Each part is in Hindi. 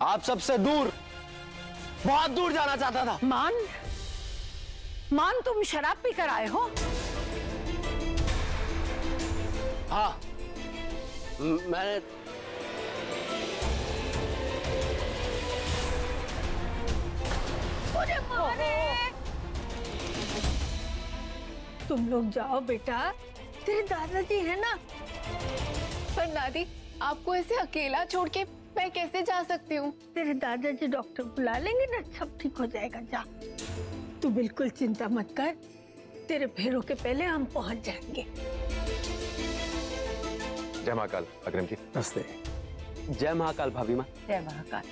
आप सबसे दूर, बहुत दूर जाना चाहता था। मान तुम शराब पी कर आए हो? हाँ, मैंने तुम लोग जाओ बेटा, तेरे दादाजी है ना। पर दादी, आपको ऐसे अकेला छोड़ के मैं कैसे जा सकती हूँ? तेरे दादाजी डॉक्टर बुला लेंगे ना, सब ठीक हो जाएगा। जा, तू बिल्कुल चिंता मत कर, तेरे फेरों के पहले हम पहुंच जाएंगे। जय महाकाल अग्रम जी। नमस्ते। जय महाकाल भाभी माँ। जय महाकाल।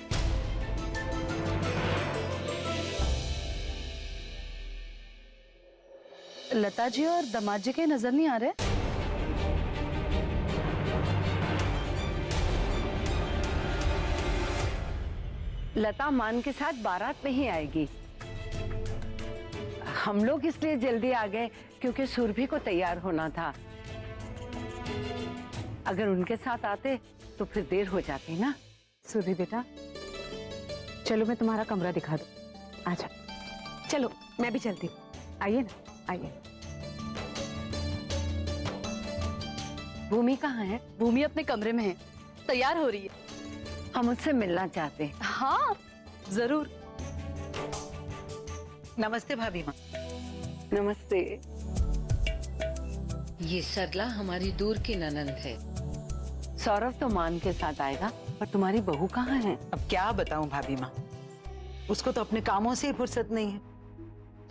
लता जी और दामाद जी के नजर नहीं आ रहे। लता मान के साथ बारात में ही आएगी। हम लोग इसलिए जल्दी आ गए क्योंकि सुरभि को तैयार होना था। अगर उनके साथ आते तो फिर देर हो जाती ना। सुरभि बेटा, चलो मैं तुम्हारा कमरा दिखा दूं। आजा, चलो मैं भी चलती हूँ। आइए ना, आइए। भूमि कहाँ है? भूमि अपने कमरे में है, तैयार हो रही है। हम उससे मिलना चाहते हैं। हाँ जरूर। नमस्ते भाभी माँ। नमस्ते। ये सरला हमारी दूर की ननंद है। सौरभ तो मान के साथ आएगा, पर तुम्हारी बहू कहाँ है? अब क्या बताऊं भाभी माँ, उसको तो अपने कामों से ही फुर्सत नहीं है।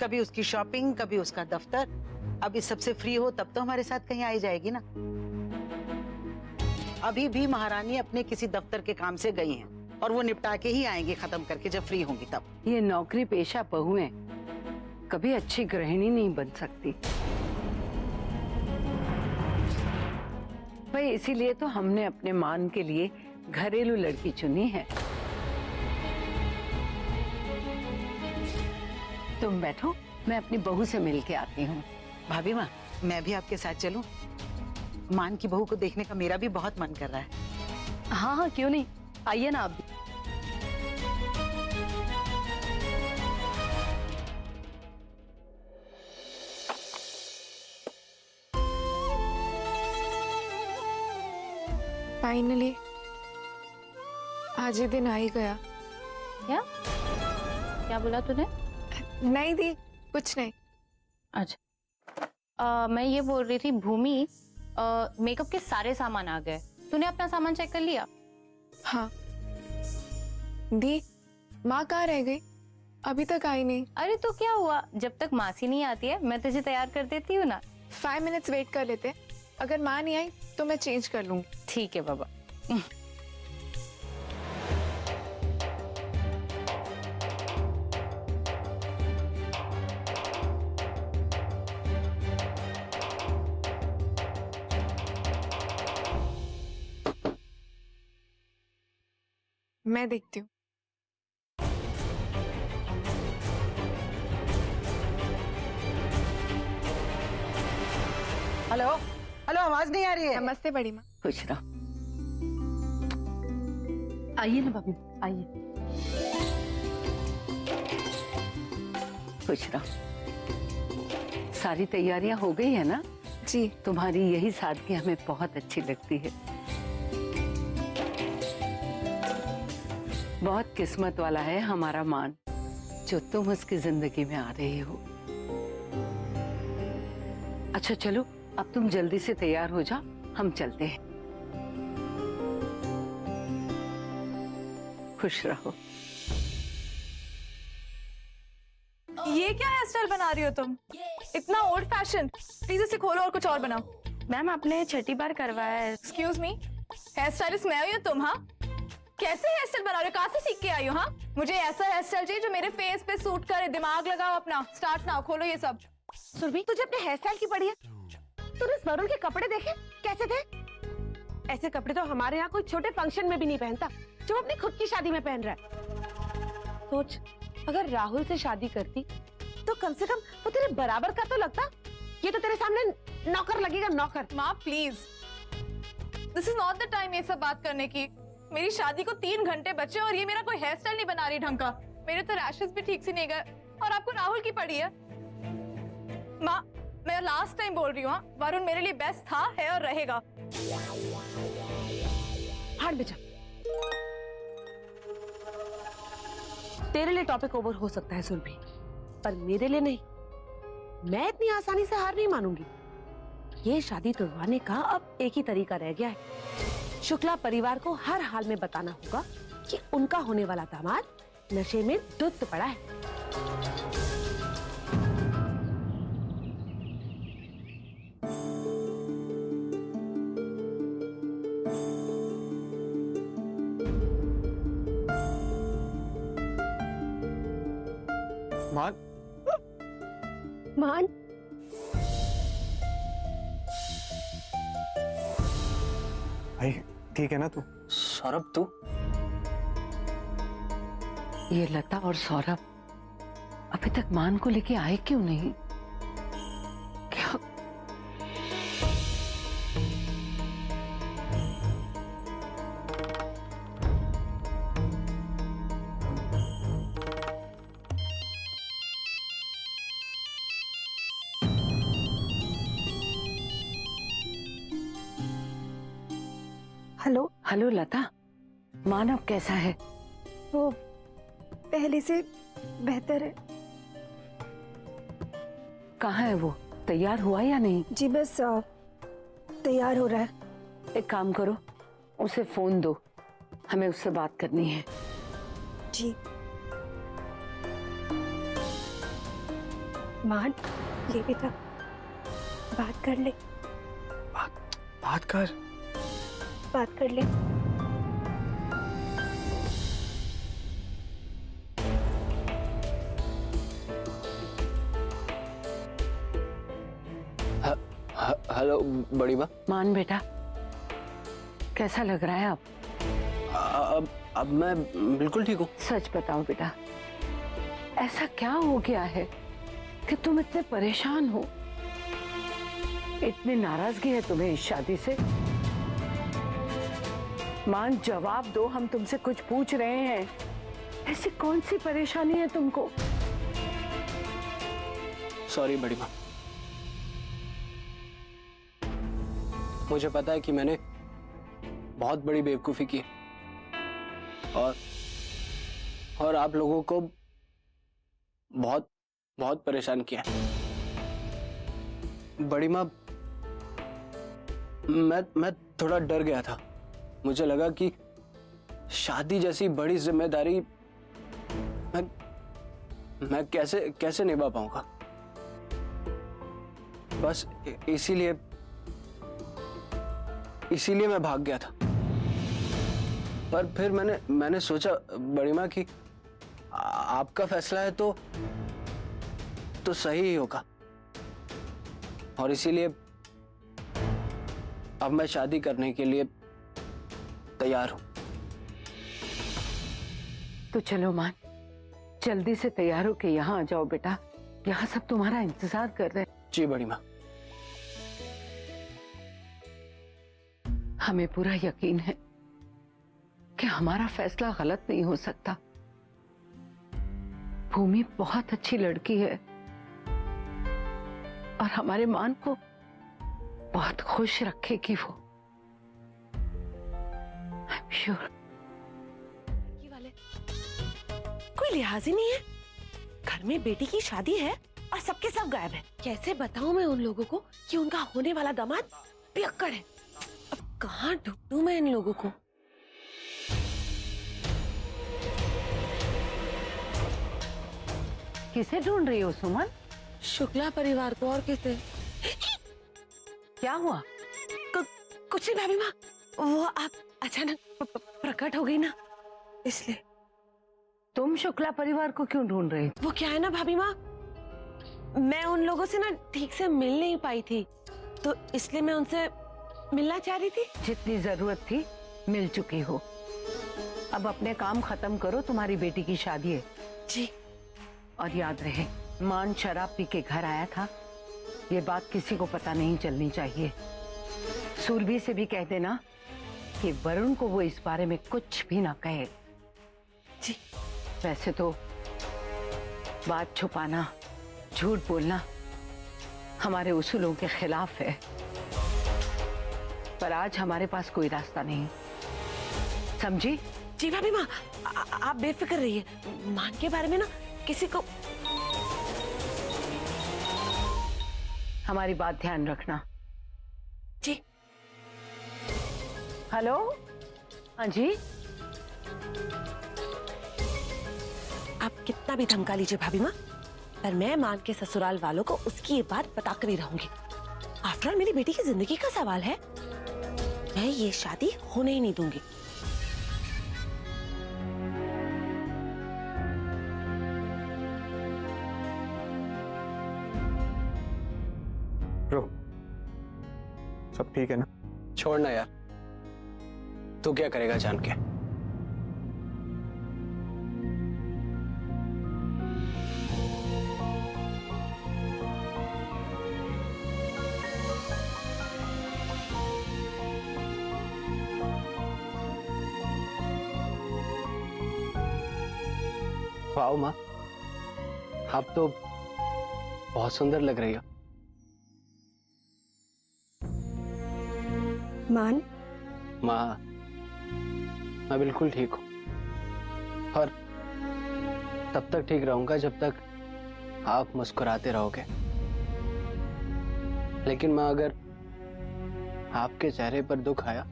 कभी उसकी शॉपिंग, कभी उसका दफ्तर। अब इस सबसे फ्री हो तब तो हमारे साथ कहीं आई जाएगी ना। अभी भी महारानी अपने किसी दफ्तर के काम से गई हैं और वो निपटा के ही आएंगी, खत्म करके जब फ्री होंगी तब। ये नौकरी पेशा बहुएं कभी अच्छी गृहिणी नहीं बन सकती भाई। इसीलिए तो हमने अपने मान के लिए घरेलू लड़की चुनी है। तुम बैठो, मैं अपनी बहू से मिल के आती हूँ। भाभी माँ, मैं भी आपके साथ चलूं? मान की बहू को देखने का मेरा भी बहुत मन कर रहा है। हाँ हाँ, क्यों नहीं, आइए ना आप भी। फाइनली आज ये दिन आ ही गया। क्या क्या बोला तूने? नहीं दी, कुछ नहीं। अच्छा, मैं ये बोल रही थी भूमि, मेकअप के सारे सामान आ गए। तूने अपना सामान चेक कर लिया? हाँ दी, माँ कहाँ रह गई? अभी तक आई नहीं। अरे तो क्या हुआ, जब तक मासी नहीं आती है मैं तुझे तैयार कर देती हूँ ना। 5 मिनट्स वेट कर लेते, अगर माँ नहीं आई तो मैं चेंज कर लूंगी। ठीक है बाबा। मैं देखती हूँ। हेलो हेलो, आवाज नहीं आ रही है? नमस्ते बड़ी माँ। खुश रहो। आइए ना भाभी, आइए। खुश रहो। सारी तैयारियां हो गई है ना? जी। तुम्हारी यही सादगी हमें बहुत अच्छी लगती है। बहुत किस्मत वाला है हमारा मान, जो तुम उसकी जिंदगी में आ रही हो। अच्छा चलो, अब तुम जल्दी से तैयार हो जाओ, हम चलते हैं। खुश रहो। ये क्या हेयर स्टाइल बना रही हो तुम? इतना ओल्ड फैशन। प्लीज इसे खोलो और कुछ और बनाओ। मैम आपने छठी बार करवाया है। एक्सक्यूज मी, हेयर स्टाइलिस्ट मैं हूँ तुम? हाँ, कैसे हेयर स्टाइल बना रहे हो? कहाँ से सीख के आई हो? हाँ, मुझे ऐसा हेयर स्टाइल चाहिए जो मेरे फेस पे सूट करे। दिमाग लगाओ अपना। स्टार्ट नाउ, खोलो ये सब। सुरभि, तुझे अपने हेयर स्टाइल की पड़ी है? तूने इस वरुण के कपड़े देखे कैसे थे? ऐसे कपड़े तो हमारे यहाँ कोई छोटे फंक्शन में भी नहीं पहनता, जो अपनी खुद की शादी में पहन रहा है। सोच, अगर राहुल से शादी करती तो कम से कम वो तेरे बराबर का तो लगता। ये तो तेरे सामने नौकर लगेगा, नौकर। माँ please, this is not the time ये सब बात करने की। मेरी शादी को 3 घंटे बचे और ये मेरा कोई हेयर स्टाइल नहीं बना रही ढंग का। मेरे तो रैशेस भी ठीक से नहीं गए और आपको राहुल की पड़ी है। माँ, मैं लास्ट टाइम बोल रही हूँ, वरुण मेरे लिए बेस्ट था, है और रहेगा। हट बेटा, तेरे लिए टॉपिक ओवर हो सकता है सुरभि, पर मेरे लिए नहीं। मैं इतनी आसानी से हार नहीं मानूंगी। ये शादी तुड़वाने का अब एक ही तरीका रह गया है। शुक्ला परिवार को हर हाल में बताना होगा कि उनका होने वाला दामाद नशे में धुत पड़ा है। मान, मान, भाई ठीक है ना तू? सौरभ तू? ये लता और सौरभ अभी तक मान को लेके आए क्यों नहीं? क्या हेलो। हेलो लता, मानव कैसा है? वो पहले से बेहतर है कहाँ है वो? तैयार हुआ या नहीं? जी, बस तैयार हो रहा है। एक काम करो, उसे फोन दो, हमें उससे बात करनी है। जी। मान, ले बेटा, बात कर ले, बात कर। बात कर ले। हेलो बड़ी माँ। मान बेटा, कैसा लग रहा है अब मैं बिल्कुल ठीक हूँ। सच बताओ बेटा, ऐसा क्या हो गया है कि तुम इतने परेशान हो? इतनी नाराजगी है तुम्हें इस शादी से? मान, जवाब दो, हम तुमसे कुछ पूछ रहे हैं। ऐसी कौन सी परेशानी है तुमको? सॉरी बड़ी माँ, मुझे पता है कि मैंने बहुत बड़ी बेवकूफी की और आप लोगों को बहुत बहुत परेशान किया। बड़ी माँ, मैं थोड़ा डर गया था। मुझे लगा कि शादी जैसी बड़ी जिम्मेदारी मैं कैसे निभा पाऊंगा। बस इसीलिए मैं भाग गया था। पर फिर मैंने सोचा बड़ी माँ कि आपका फैसला है तो सही ही होगा, और इसीलिए अब मैं शादी करने के लिए तैयार हूं। तो चलो मान, जल्दी से तैयार हो के यहाँ आ जाओ बेटा, यहाँ सब तुम्हारा इंतजार कर रहे हैं। जी बड़ी माँ। हमें पूरा यकीन है कि हमारा फैसला गलत नहीं हो सकता। भूमि बहुत अच्छी लड़की है और हमारे मान को बहुत खुश रखेगी वो। I am sure. कोई लिहाज ही नहीं है। घर में बेटी की शादी है और सबके सब गायब है। कैसे बताऊं मैं उन लोगों को कि उनका होने वाला दामाद पियक्कड़ है? अब कहाँ ढूंढूं मैं इन लोगों को? किसे ढूंढ रही हो सुमन? शुक्ला परिवार को। और किसे? क्या हुआ? कुछ नहीं भाभी माँ, वो आप अचानक प्रकट हो गई ना, इसलिए। तुम शुक्ला परिवार को क्यों ढूंढ रही? वो क्या है ना भाभी माँ, मैं उन लोगों से ना ठीक से मिल नहीं पाई थी, तो इसलिए मैं उनसे मिलना चाह रही थी। जितनी जरूरत थी मिल चुकी हो। अब अपने काम खत्म करो, तुम्हारी बेटी की शादी है। जी। और याद रहे, मान शराब पी के घर आया था, ये बात किसी को पता नहीं चलनी चाहिए। सुरभि से भी कह देना कि वरुण को वो इस बारे में कुछ भी ना कहे। जी। वैसे तो बात छुपाना, झूठ बोलना हमारे उसूलों के खिलाफ है, पर आज हमारे पास कोई रास्ता नहीं, समझी? जी भाभी माँ, आप बेफिक्र रहिए। मान के बारे में ना किसी को। हमारी बात ध्यान रखना। जी। हेलो, हाँ जी। आप कितना भी धमका लीजिए भाभी माँ, पर मैं मान के ससुराल वालों को उसकी ये बात बताकर ही रहूंगी। आफ्टर ऑल मेरी बेटी की जिंदगी का सवाल है, मैं ये शादी होने ही नहीं दूंगी। ब्रो, सब ठीक है ना? छोड़ना यार, तू क्या करेगा जान के? वाओ माँ, आप तो बहुत सुंदर लग रही हो। मान, माँ, मैं बिल्कुल ठीक हूँ और तब तक ठीक रहूंगा जब तक आप मुस्कुराते रहोगे। लेकिन माँ, अगर आपके चेहरे पर दुख आया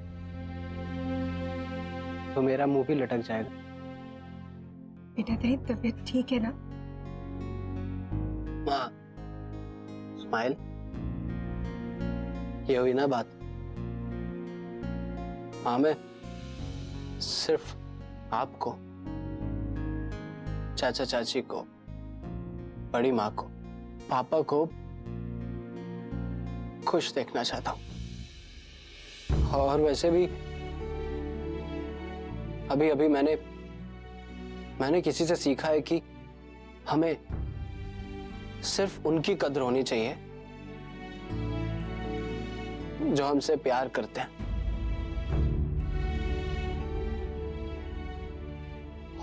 तो मेरा मुंह भी लटक जाएगा। बेटा तेरी तबीयत ठीक है ना? माँ, स्माइल, ये हुई ना बात। हाँ, मैं सिर्फ आपको, चाचा चाची को, बड़ी माँ को, पापा को खुश देखना चाहता हूं। और वैसे भी अभी अभी मैंने किसी से सीखा है कि हमें सिर्फ उनकी कदर होनी चाहिए जो हमसे प्यार करते हैं।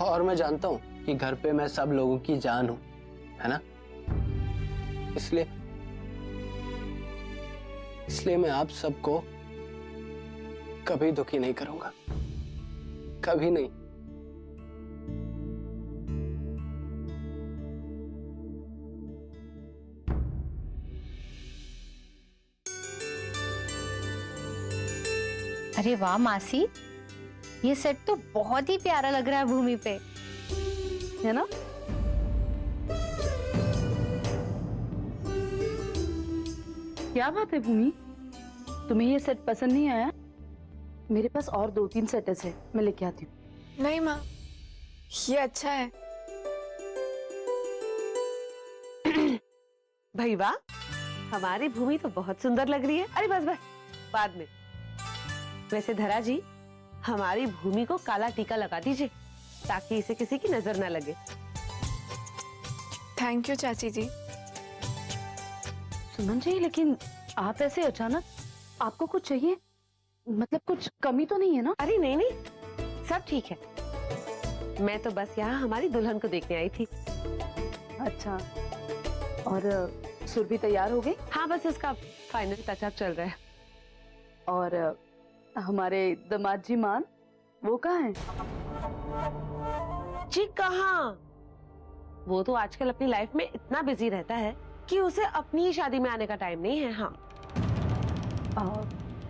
और मैं जानता हूं कि घर पे मैं सब लोगों की जान हूं, है ना? इसलिए मैं आप सबको कभी दुखी नहीं करूंगा, कभी नहीं। अरे वाह मासी, ये सेट तो बहुत ही प्यारा लग रहा है भूमि पे, है ना? क्या बात है भूमि, तुम्हें ये सेट पसंद नहीं आया? मेरे पास और 2-3 सेट है, मैं लेके आती हूँ। नहीं माँ, ये अच्छा है। भाई वाह, हमारी भूमि तो बहुत सुंदर लग रही है। अरे बस बस, बाद में। वैसे धरा जी, हमारी भूमि को काला टीका लगा दीजिए ताकि इसे किसी की नजर ना लगे। थैंक यू चाची जी। सुमन जी, लेकिन आप ऐसे अचानक, आपको कुछ चाहिए? मतलब कुछ कमी तो नहीं है ना? अरे नहीं नहीं, सब ठीक है। मैं तो बस यहाँ हमारी दुल्हन को देखने आई थी। अच्छा, और सुरभि तैयार हो गई? हाँ, बस उसका फाइनल टचअप चल रहा है। और हमारे दामाद जी मान, वो कहाँ हैं? जी कहाँ, वो तो आजकल अपनी लाइफ में इतना बिजी रहता है कि उसे अपनी शादी में आने का टाइम नहीं है। हाँ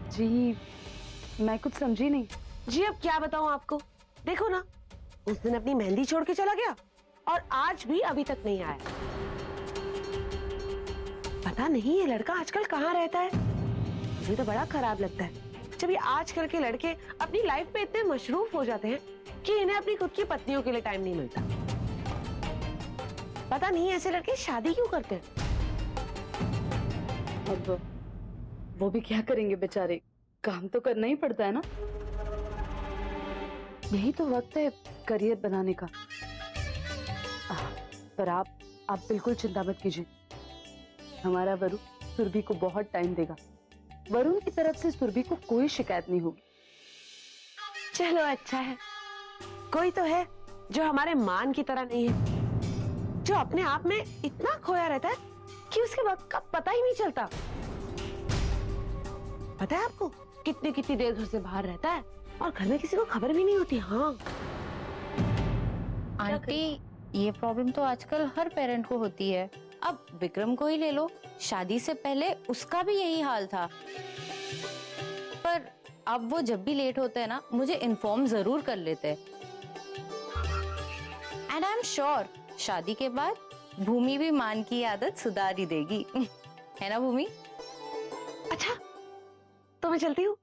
जी, मैं कुछ समझी नहीं। जी अब क्या बताऊं आपको, देखो ना, उस दिन अपनी मेहंदी छोड़ के चला गया और आज भी अभी तक नहीं आया। पता नहीं ये लड़का आजकल कहाँ रहता है। मुझे तो बड़ा खराब लगता है जब ये आजकल के लड़के अपनी लाइफ में इतने मशरूफ हो जाते हैं कि इन्हें अपनी खुद की पत्नियों के लिए टाइम नहीं मिलता। पता नहीं ऐसे लड़के शादी क्यों करते हैं। अब वो भी क्या करेंगे बेचारे, काम तो करना ही पड़ता है ना। यही तो वक्त है करियर बनाने का। पर आप बिल्कुल चिंता मत कीजिए, हमारा वरुण सुरभि को बहुत टाइम देगा। वरुण की तरफ से सुरभि को कोई शिकायत नहीं होगी। चलो अच्छा है, कोई तो है जो हमारे मान की तरह नहीं है, जो अपने आप में इतना खोया रहता है कि उसके वक्त का पता ही नहीं चलता। पता है आपको कितनी कितनी देर घर से बाहर रहता है और घर में किसी को खबर भी नहीं होती। हाँ आंटी, ये प्रॉब्लम तो आजकल हर पेरेंट को होती है। अब विक्रम को ही ले लो, शादी से पहले उसका भी यही हाल था, पर अब वो जब भी लेट होते हैं ना, मुझे इन्फॉर्म जरूर कर लेते हैं। एंड आई एम श्योर शादी के बाद भूमि भी मान की आदत सुधार ही देगी। है ना भूमि? अच्छा तो मैं चलती हूँ,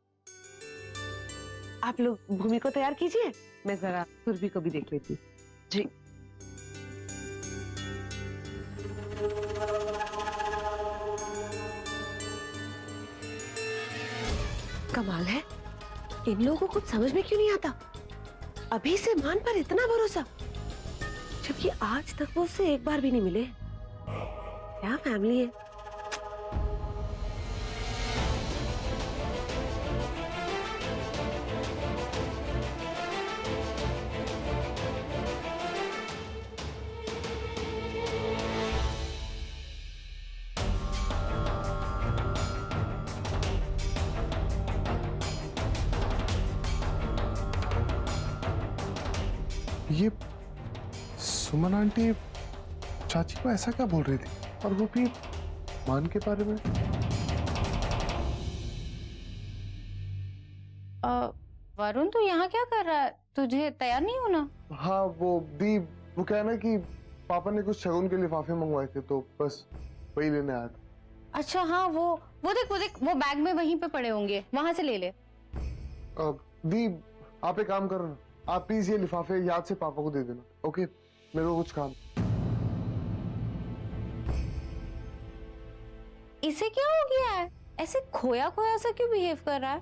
आप लोग भूमि को तैयार कीजिए, मैं जरा सुरभि को भी देख लेती हूँ। जी कमाल है, इन लोगों को कुछ समझ में क्यों नहीं आता। अभी से मान पर इतना भरोसा, जबकि आज तक वो उससे एक बार भी नहीं मिले। क्या फैमिली है। ये सुमन आंटी चाची को ऐसा क्या बोल रही थी, और वो भी मान के बारे में? वरुण तू यहाँ क्या कर रहा है? तुझे तैयार नहीं होना? हाँ वो दी, वो क्या है ना कि पापा ने कुछ शगुन के लिफाफे मंगवाए थे, तो बस वही लेने आया था। अच्छा हाँ, वो देख वो बैग में वहीं पे पड़े होंगे, वहां से ले ले। दी आप एक काम करो ना, आप प्लीज ये लिफाफे याद से पापा को दे देना, ओके? मेरे को कुछ काम। इसे क्या हो गया है? ऐसे खोया खोया सा क्यों बिहेव कर रहा है?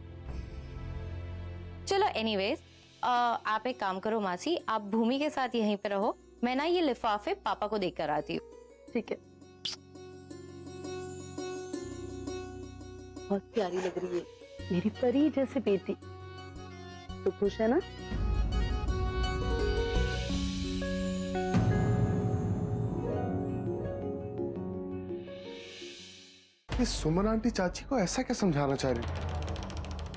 चलो एनीवेज, आप एक काम करो मासी, आप भूमि के साथ यहीं पे रहो, मैं ना ये लिफाफे पापा को देख कर आती हूँ। ठीक है। बहुत प्यारी लग रही है, मेरी परी जैसी बेटी। तो खुश है ना? ये सुमन आंटी चाची को ऐसा क्या समझाना चाह रही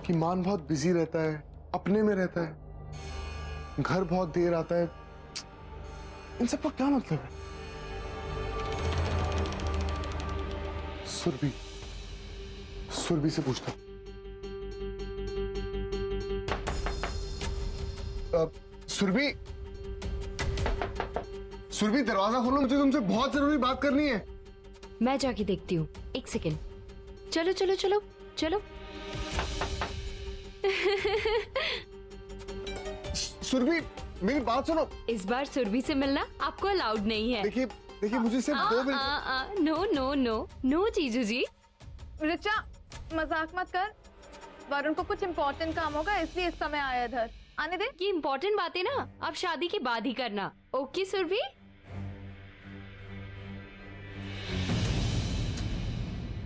कि मान बहुत बिजी रहता है, अपने में रहता है, घर बहुत देर आता है, इन सब का क्या मतलब है? सुरभि से पूछता। सुरभि दरवाजा खोलो, मुझे तुमसे बहुत जरूरी बात करनी है। मैं जाके देखती हूँ, एक सेकेंड। चलो चलो चलो चलो। सुरभि मेरी बात सुनो। इस बार सुरभि से मिलना आपको अलाउड नहीं है। देखिए मुझे सिर्फ 2 मिनट। नो नो नो नो जीजू जी। रिचा मजाक मत कर, वरुण को कुछ इम्पोर्टेंट काम होगा इसलिए इस समय आया इधर। आने दे। ये इम्पोर्टेंट बातें ना आप शादी के बाद ही करना, ओके सुरभि?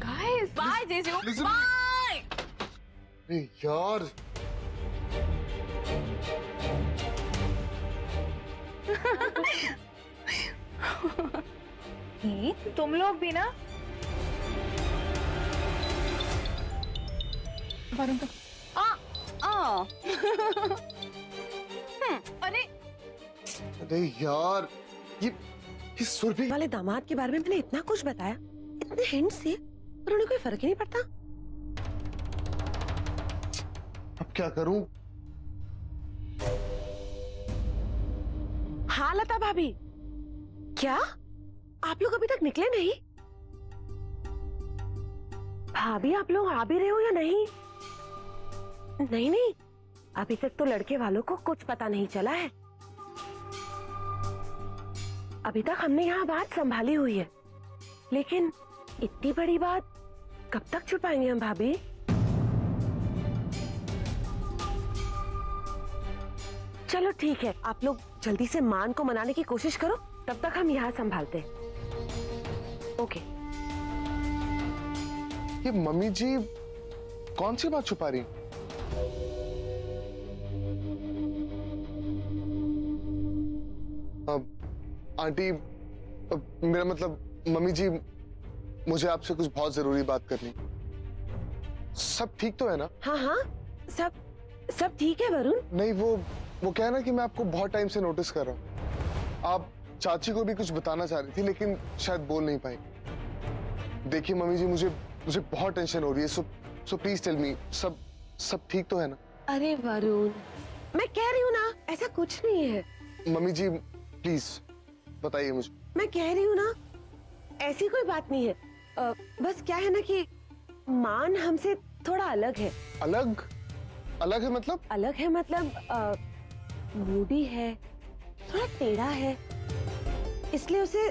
गाइस बाय जीजू, बाय। अरे यार तुम लोग भी ना। वरुण तो अरे यार ये सुरभि वाले दामाद के बारे में मैंने इतना कुछ बताया, इतने हिंट से, पर उन्हें कोई फर्क ही नहीं पड़ता। अब क्या करूं? हाँ लता भाभी, क्या आप लोग अभी तक निकले नहीं? भाभी आप लोग आ भी रहे हो या नहीं? नहीं नहीं, अभी तक तो लड़के वालों को कुछ पता नहीं चला है। अभी तक हमने यहाँ बात संभाली हुई है, लेकिन इतनी बड़ी बात कब तक छुपाएंगे हम भाभी? चलो ठीक है, आप लोग जल्दी से मान को मनाने की कोशिश करो, तब तक हम यहाँ संभालते हैं। ओके। ये मम्मी जी कौन सी बात छुपा रही? आंटी, मेरा मतलब मम्मी जी, मुझे आपसे कुछ बहुत जरूरी बात करनी। सब ठीक तो है ना? हाँ हाँ, सब ठीक है वरुण। नहीं, वो क्या है ना कि मैं आपको बहुत टाइम से नोटिस कर रहा हूँ। आप चाची को भी कुछ बताना चाह रही थी लेकिन शायद बोल नहीं पाई। देखिए मम्मी जी, मुझे बहुत टेंशन हो रही है। सो प्लीज टेल मी, सब ठीक तो है ना? अरे वरुण, मैं कह रही हूँ ना, ऐसा कुछ नहीं है। मम्मी जी प्लीज बताइए मुझे। मैं कह रही हूँ ना, ऐसी कोई बात नहीं है। बस क्या है ना कि मान हमसे थोड़ा अलग है। अलग है मतलब? अलग है मतलब मूडी है, थोड़ा टेढ़ा है, इसलिए उसे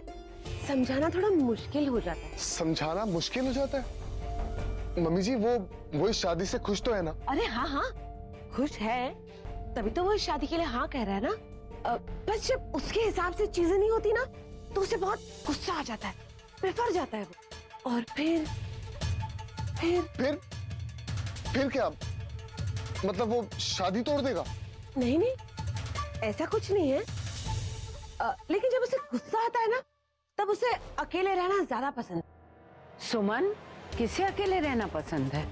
समझाना थोड़ा मुश्किल हो जाता है। समझाना मुश्किल हो जाता है? मम्मी जी वो इस शादी से खुश तो है ना? अरे हाँ हाँ, खुश है, तभी तो वो इस शादी के लिए हाँ कह रहा है ना। बस जब उसके हिसाब से चीजें नहीं होती ना, तो उसे बहुत गुस्सा आ जाता है, बिफर जाता है वो। और फिर क्या? मतलब वो शादी तोड़ देगा? नहीं नहीं, ऐसा कुछ नहीं है। लेकिन जब उसे गुस्सा आता है ना, तब उसे अकेले रहना ज्यादा पसंद है। सुमन, किसे अकेले रहना पसंद है?